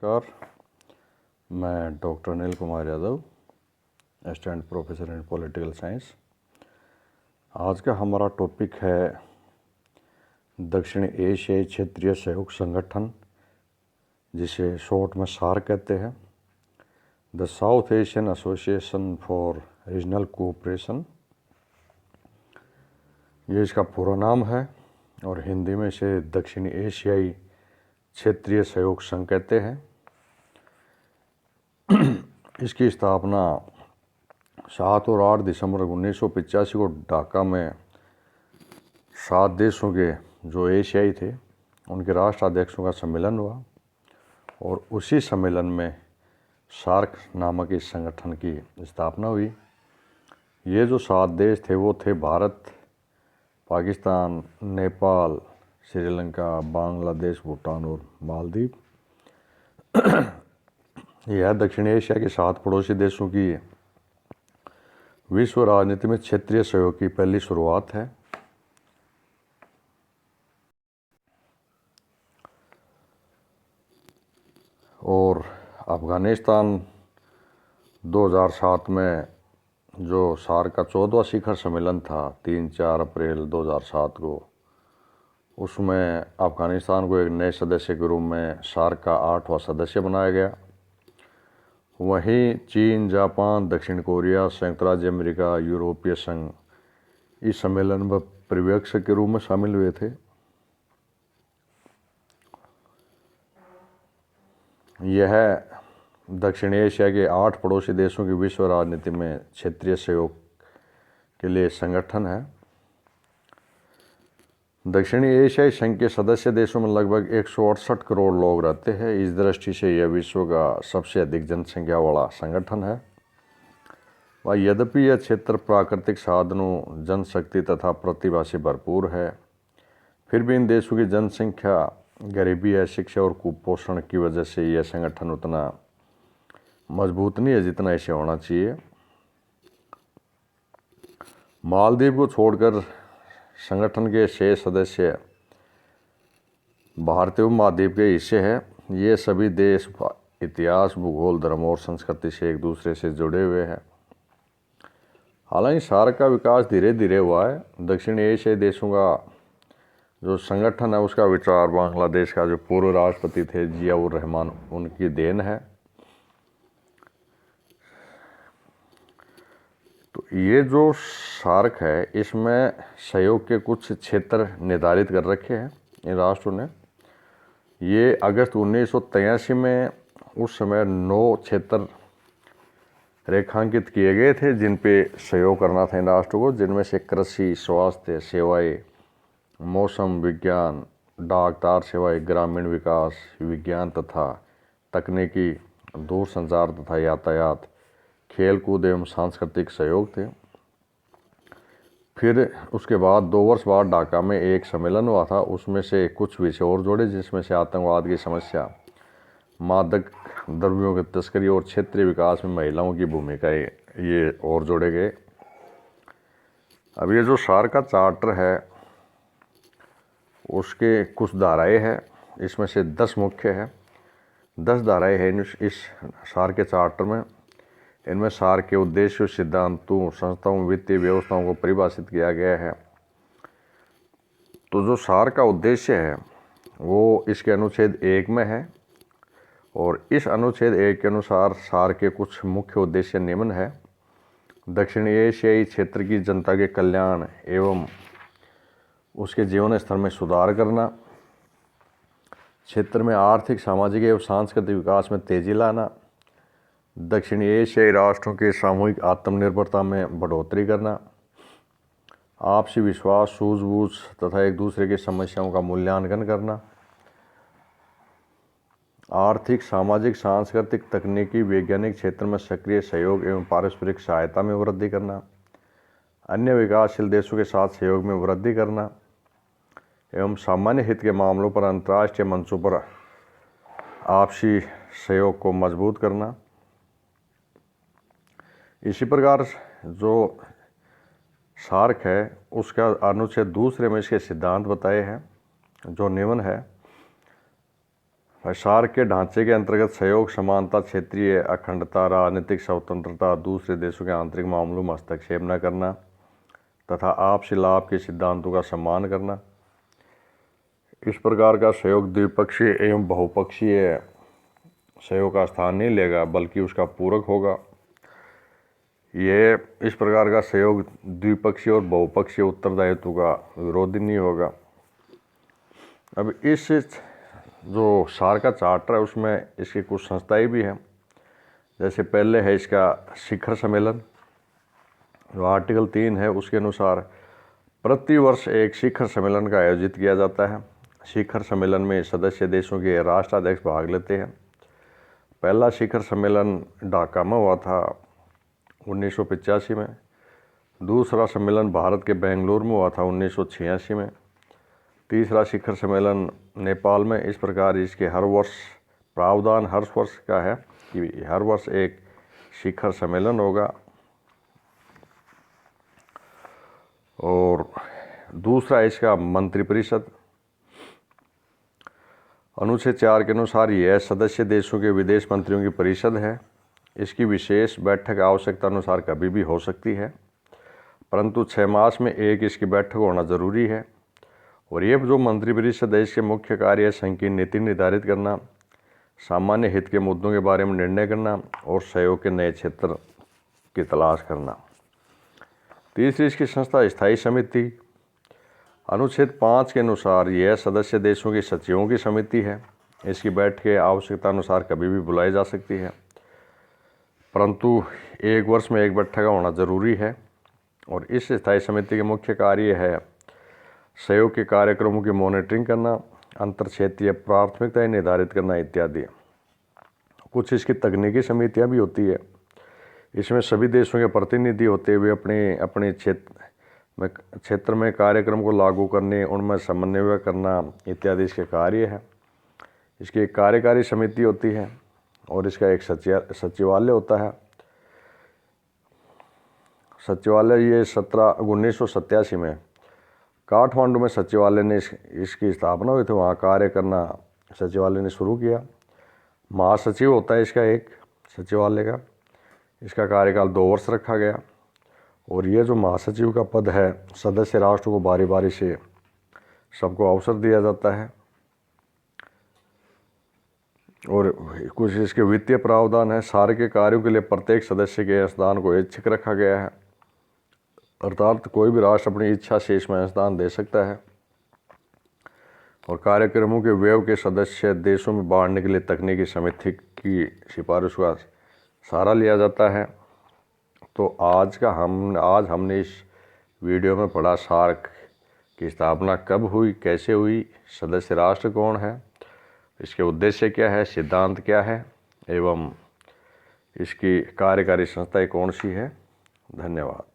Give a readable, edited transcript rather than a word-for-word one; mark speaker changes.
Speaker 1: नमस्कार। मैं doctor Anil Kumar Yadav, assistant professor in political science. आज का हमारा टॉपिक है दक्षिण एशियाई क्षेत्रीय सहयोग संगठन, जिसे शॉर्ट में सार्क कहते हैं, the south Asian association for regional cooperation. ये इसका पूरा नाम है और हिंदी में इसे दक्षिण एशियाई क्षेत्रीय सहयोग संघ कहते हैं। इसकी स्थापना 7 और 8 दिसंबर 1985 को ढाका में 7 देशों के जो एशियाई थे उनके राष्ट्राध्यक्षों का सम्मेलन हुआ और उसी सम्मेलन में सार्क नामक इस संगठन की स्थापना हुई। ये जो 7 देश थे वो थे भारत, पाकिस्तान, नेपाल, श्रीलंका, बांग्लादेश, भूटान और मालदीव। यह दक्षिण एशिया के 7 पड़ोसी देशों की विश्व राजनीति में क्षेत्रीय सहयोग की पहली शुरुआत है। और अफगानिस्तान 2007 में जो सार्क का 14वां शिखर सम्मेलन था 3-4 अप्रैल 2007 को, उसमें अफगानिस्तान को एक नए सदस्य के रूप में सार्क का 8वां सदस्य बनाया गया। वहीं चीन, जापान, दक्षिण कोरिया, संयुक्त राज्य अमेरिका, यूरोपीय संघ इस सम्मेलन में पर्यवेक्षक के रूप में शामिल हुए थे। यह दक्षिण एशिया के 8 पड़ोसी देशों की विश्व राजनीति में क्षेत्रीय सहयोग के लिए संगठन है। दक्षिणी एशियाई संघ के सदस्य देशों में लगभग 168 करोड़ लोग रहते हैं। इस दृष्टि से यह विश्व का सबसे अधिक जनसंख्या वाला संगठन है। वह यद्यपि यह क्षेत्र प्राकृतिक साधनों, जनशक्ति तथा प्रतिभा से भरपूर है, फिर भी इन देशों की जनसंख्या, गरीबी, अशिक्षा और कुपोषण की वजह से यह संगठन उतना मजबूत नहीं है जितना इसे होना चाहिए। मालदीव को छोड़कर संगठन के 6 सदस्य भारतीय उपमहाद्वीप के हिस्से हैं। ये सभी देश इतिहास, भूगोल, धर्म और संस्कृति से एक दूसरे से जुड़े हुए हैं। हालांकि सार्क का विकास धीरे धीरे हुआ है। दक्षिण एशियाई देशों का जो संगठन है उसका विचार बांग्लादेश का जो पूर्व राष्ट्रपति थे जियाउर रहमान, उनकी देन है। तो ये जो सार्क है इसमें सहयोग के कुछ क्षेत्र निर्धारित कर रखे हैं इन राष्ट्रों ने। ये अगस्त 1983 में उस समय 9 क्षेत्र रेखांकित किए गए थे जिन पे सहयोग करना था इन राष्ट्रों को, जिनमें से कृषि, स्वास्थ्य सेवाएं, मौसम विज्ञान, डाक तार सेवाएं, ग्रामीण विकास, विज्ञान तथा तकनीकी, दूरसंचार तथा यातायात, खेल कूद एवं सांस्कृतिक सहयोग थे। फिर उसके बाद 2 वर्ष बाद ढाका में एक सम्मेलन हुआ था। उसमें से कुछ विषय और जोड़े, जिसमें से आतंकवाद की समस्या, मादक द्रव्यों की तस्करी और क्षेत्रीय विकास में महिलाओं की भूमिका, ये और जोड़े गए। अब ये जो सार्क का चार्टर है उसके कुछ धाराएं हैं, इसमें से 10 मुख्य है। 10 धाराएं हैं इस सार्क के चार्टर में। इनमें सार्क के उद्देश्य, सिद्धांतों, संस्थाओं, वित्तीय व्यवस्थाओं को परिभाषित किया गया है। तो जो सार्क का उद्देश्य है वो इसके अनुच्छेद 1 में है और इस अनुच्छेद 1 के अनुसार सार्क के कुछ मुख्य उद्देश्य निम्न है: दक्षिण एशियाई क्षेत्र की जनता के कल्याण एवं उसके जीवन स्तर में सुधार करना, क्षेत्र में आर्थिक, सामाजिक एवं सांस्कृतिक विकास में तेजी लाना, दक्षिणी एशियाई राष्ट्रों के सामूहिक आत्मनिर्भरता में बढ़ोतरी करना, आपसी विश्वास, सूझबूझ तथा एक दूसरे की समस्याओं का मूल्यांकन करना, आर्थिक, सामाजिक, सांस्कृतिक, तकनीकी, वैज्ञानिक क्षेत्र में सक्रिय सहयोग एवं पारस्परिक सहायता में वृद्धि करना, अन्य विकासशील देशों के साथ सहयोग में वृद्धि करना एवं सामान्य हित के मामलों पर अंतर्राष्ट्रीय मंचों पर आपसी सहयोग को मजबूत करना। इसी प्रकार जो सार्क है उसका अनुच्छेद 2 में इसके सिद्धांत बताए हैं जो निम्न है: सार्क के ढांचे के अंतर्गत सहयोग, समानता, क्षेत्रीय अखंडता, राजनीतिक स्वतंत्रता, दूसरे देशों के आंतरिक मामलों में हस्तक्षेप न करना तथा आपसी लाभ के सिद्धांतों का सम्मान करना। इस प्रकार का सहयोग द्विपक्षीय एवं बहुपक्षीय सहयोग का स्थान नहीं लेगा, बल्कि उसका पूरक होगा। ये इस प्रकार का सहयोग द्विपक्षीय और बहुपक्षीय उत्तरदायित्व का विरोधी नहीं होगा। अब इस जो सार्क का चार्टर है उसमें इसकी कुछ संस्थाएं भी हैं। जैसे पहले है इसका शिखर सम्मेलन, जो आर्टिकल 3 है उसके अनुसार प्रतिवर्ष एक शिखर सम्मेलन का आयोजित किया जाता है। शिखर सम्मेलन में सदस्य देशों के राष्ट्राध्यक्ष भाग लेते हैं। पहला शिखर सम्मेलन ढाका में हुआ था 1985 में। दूसरा सम्मेलन भारत के बेंगलुरु में हुआ था 1986 में। तीसरा शिखर सम्मेलन नेपाल में। इस प्रकार इसके हर वर्ष प्रावधान हर वर्ष का है कि हर वर्ष एक शिखर सम्मेलन होगा। और दूसरा इसका मंत्रिपरिषद, अनुच्छेद 4 के अनुसार यह सदस्य देशों के विदेश मंत्रियों की परिषद है। इसकी विशेष बैठक आवश्यकता अनुसार कभी भी हो सकती है, परंतु 6 मास में एक इसकी बैठक होना जरूरी है। और ये जो मंत्रिपरिषद है इसके मुख्य कार्य संघ की नीति निर्धारित करना, सामान्य हित के मुद्दों के बारे में निर्णय करना और सहयोग के नए क्षेत्र की तलाश करना। तीसरी इसकी संस्था स्थायी समिति, अनुच्छेद 5 के अनुसार यह सदस्य देशों के सचिवों की समिति है। इसकी बैठकें आवश्यकता अनुसार कभी भी बुलाई जा सकती है, परंतु एक वर्ष में एक बैठक होना जरूरी है। और इस स्थायी समिति के मुख्य कार्य है सहयोग के कार्यक्रमों की मॉनिटरिंग करना, अंतर क्षेत्रीय प्राथमिकताएं निर्धारित करना इत्यादि। कुछ इसकी तकनीकी समितियां भी होती है। इसमें सभी देशों के प्रतिनिधि होते हुए अपने अपने क्षेत्र में कार्यक्रम को लागू करने, उनमें समन्वय करना इत्यादि इसके कार्य है। इसकी एक कार्यकारी समिति होती है और इसका एक सचिवालय होता है। सचिवालय ये 1987 में काठमांडू में सचिवालय ने इसकी स्थापना हुई थी, वहाँ कार्य करना सचिवालय ने शुरू किया। महासचिव होता है इसका एक सचिवालय का। इसका कार्यकाल 2 वर्ष रखा गया। और ये जो महासचिव का पद है सदस्य राष्ट्र को बारी बारी से सबको अवसर दिया जाता है। और कुछ इसके वित्तीय प्रावधान है। सार्क के कार्यों के लिए प्रत्येक सदस्य के अंशदान को ऐच्छिक रखा गया है, अर्थात कोई भी राष्ट्र अपनी इच्छा से इसमें अंशदान दे सकता है। और कार्यक्रमों के व्यय के सदस्य देशों में बांटने के लिए तकनीकी समिति की सिफारिश का सहारा लिया जाता है। तो आज हमने इस वीडियो में पढ़ा सार्क की स्थापना कब हुई, कैसे हुई, सदस्य राष्ट्र कौन है, इसके उद्देश्य क्या है, सिद्धांत क्या है एवं इसकी कार्यकारी संस्थाएं कौन सी है। धन्यवाद।